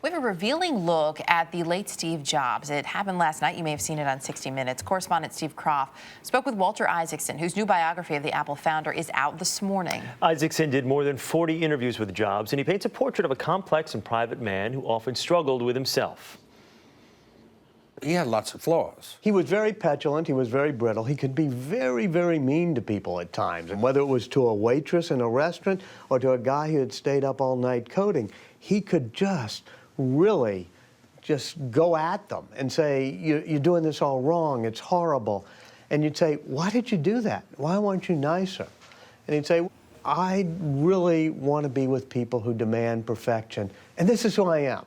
We have a revealing look at the late Steve Jobs. It happened last night. You may have seen it on 60 Minutes. Correspondent Steve Croft spoke with Walter Isaacson, whose new biography of the Apple founder is out this morning. Isaacson did more than 40 interviews with Jobs, and he paints a portrait of a complex and private man who often struggled with himself. He had lots of flaws. He was very petulant. He was very brittle. He could be very, very mean to people at times. And whether it was to a waitress in a restaurant or to a guy who had stayed up all night coding, he could just really just go at them and say, you're doing this all wrong. It's horrible. And you'd say, why did you do that? Why weren't you nicer? And he'd say, I really want to be with people who demand perfection. And this is who I am.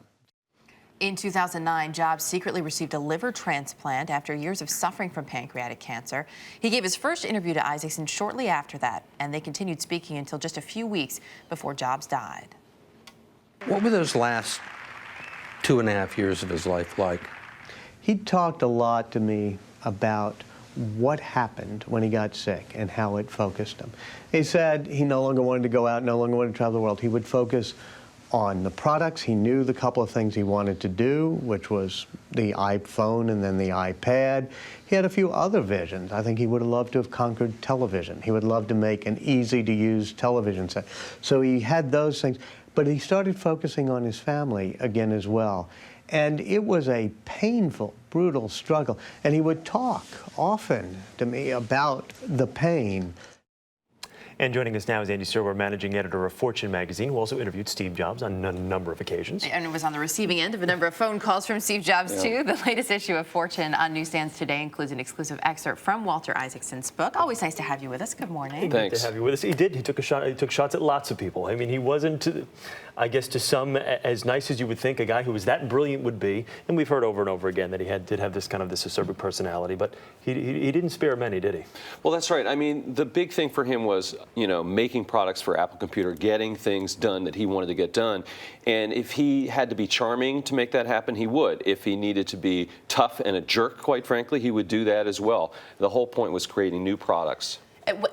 In 2009, Jobs secretly received a liver transplant after years of suffering from pancreatic cancer. He gave his first interview to Isaacson shortly after that, and they continued speaking until just a few weeks before Jobs died. What were those last 2.5 years of his life like? He talked a lot to me about what happened when he got sick and how it focused him. He said he no longer wanted to go out, no longer wanted to travel the world. He would focus on the products. He knew the couple of things he wanted to do, which was the iPhone and then the iPad. He had a few other visions. I think he would have loved to have conquered television. He would love to make an easy-to-use television set. So he had those things, but he started focusing on his family again as well. And it was a painful, brutal struggle. And he would talk often to me about the pain. And joining us now is Andy Serwer, managing editor of Fortune magazine, who also interviewed Steve Jobs on a number of occasions. And was on the receiving end of a number of phone calls from Steve Jobs, too. The latest issue of Fortune on newsstands today includes an exclusive excerpt from Walter Isaacson's book. Always nice to have you with us. Good morning. Thanks. Good to have you with us. He did. He took a shot. He took shots at lots of people. I mean, he wasn't, I guess, to some as nice as you would think a guy who was that brilliant would be. And we've heard over and over again that he did have this kind of this acerbic personality. But he didn't spare many, did he? Well, that's right. I mean, the big thing for him was, making products for Apple Computer, getting things done that he wanted to get done. And if he had to be charming to make that happen, he would. If he needed to be tough and a jerk, quite frankly, he would do that as well. The whole point was creating new products.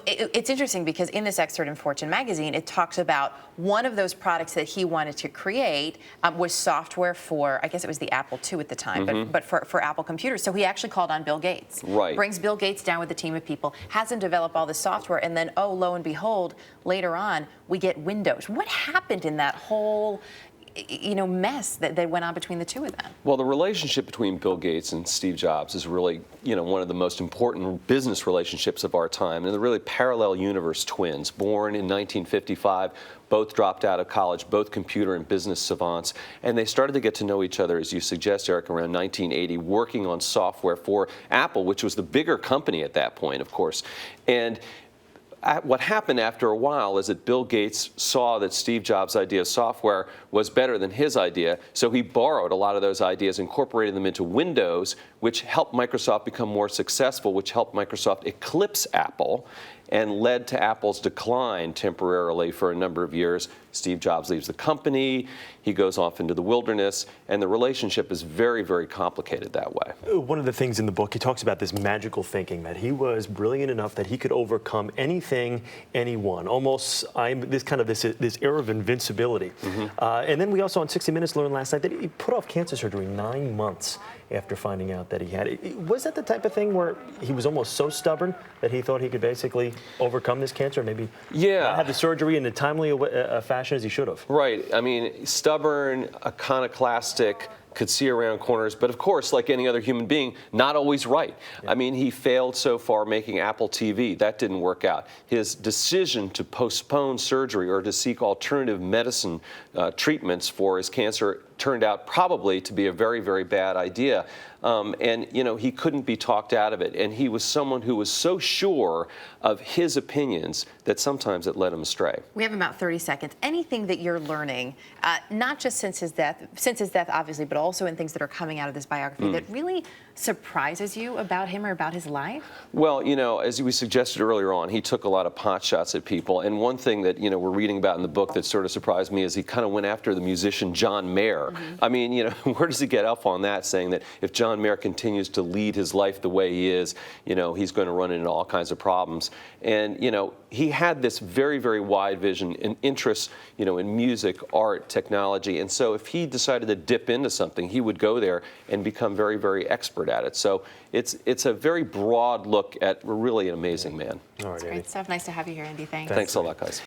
It's interesting because in this excerpt in Fortune magazine, it talks about one of those products that he wanted to create was software for, I guess it was the Apple II at the time, but for Apple computers. So he actually called on Bill Gates. Right. Brings Bill Gates down with a team of people, has him develop all this software, and then, oh, lo and behold, later on, we get Windows. What happened in that whole mess that went on between the two of them? Well, the relationship between Bill Gates and Steve Jobs is really, one of the most important business relationships of our time. And they're really parallel universe twins, born in 1955, both dropped out of college, both computer and business savants. And they started to get to know each other, as you suggest, Eric, around 1980, working on software for Apple, which was the bigger company at that point, of course. And what happened after a while is that Bill Gates saw that Steve Jobs' idea of software was better than his idea, so he borrowed a lot of those ideas, incorporated them into Windows, which helped Microsoft become more successful, which helped Microsoft eclipse Apple, and led to Apple's decline temporarily for a number of years. Steve Jobs leaves the company, he goes off into the wilderness, and the relationship is very, very complicated that way. One of the things in the book, he talks about this magical thinking, that he was brilliant enough that he could overcome anything, anyone, almost this air of invincibility. And then we also on 60 Minutes learned last night that he put off cancer surgery 9 months after finding out that he had it. Was that the type of thing where he was almost so stubborn that he thought he could basically overcome this cancer, maybe not have the surgery in a timely fashion as he should have? Right. I mean, stubborn, iconoclastic, could see around corners, but of course, like any other human being, not always right. Yeah. I mean, he failed so far making Apple TV. That didn't work out. His decision to postpone surgery or to seek alternative medicine treatments for his cancer turned out probably to be a very, very bad idea. And, he couldn't be talked out of it. And he was someone who was so sure of his opinions that sometimes it led him astray. We have about 30 seconds. Anything that you're learning, not just since his death, obviously, but also in things that are coming out of this biography that really surprises you about him or about his life? Well, you know, as we suggested earlier on, he took a lot of pot shots at people. And one thing that, you know, we're reading about in the book that sort of surprised me is he kind of went after the musician John Mayer. I mean, you know, where does he get up on that, saying that if John Mayer continues to lead his life the way he is, you know, he's going to run into all kinds of problems. And, you know, he had this very, very wide vision and interest, you know, in music, art, technology. And so if he decided to dip into something, he would go there and become very, very expert at it. So it's a very broad look at really an amazing man. All right, That's great Andy. stuff. Nice to have you here, Andy. Thanks. Thanks a lot, guys.